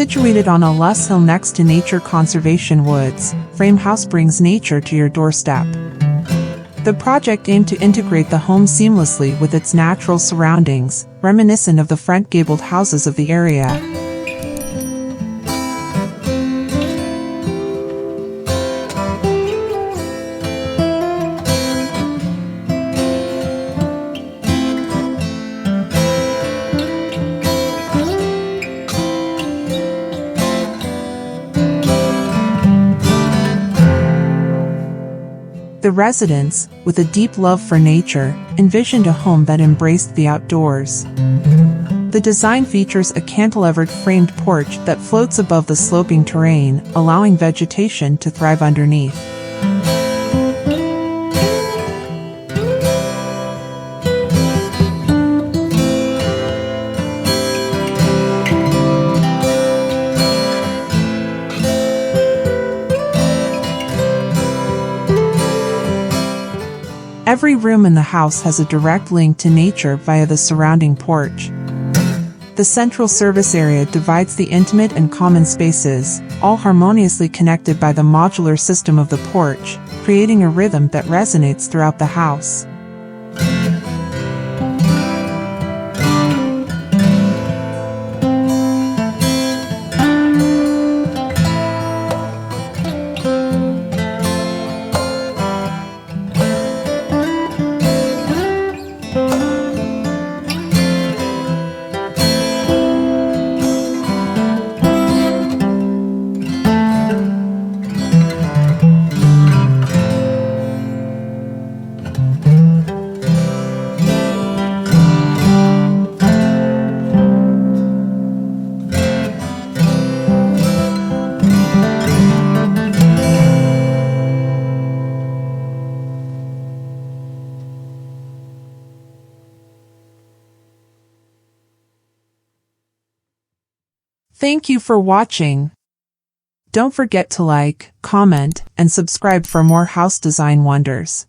Situated on a lush hill next to nature conservation woods, frame house brings nature to your doorstep. The project aimed to integrate the home seamlessly with its natural surroundings, reminiscent of the front-gabled houses of the area. The residents, with a deep love for nature, envisioned a home that embraced the outdoors. The design features a cantilevered framed porch that floats above the sloping terrain, allowing vegetation to thrive underneath. Every room in the house has a direct link to nature via the surrounding porch. The central service area divides the intimate and common spaces, all harmoniously connected by the modular system of the porch, creating a rhythm that resonates throughout the house. Thank you for watching. Don't forget to like, comment, and subscribe for more house design wonders.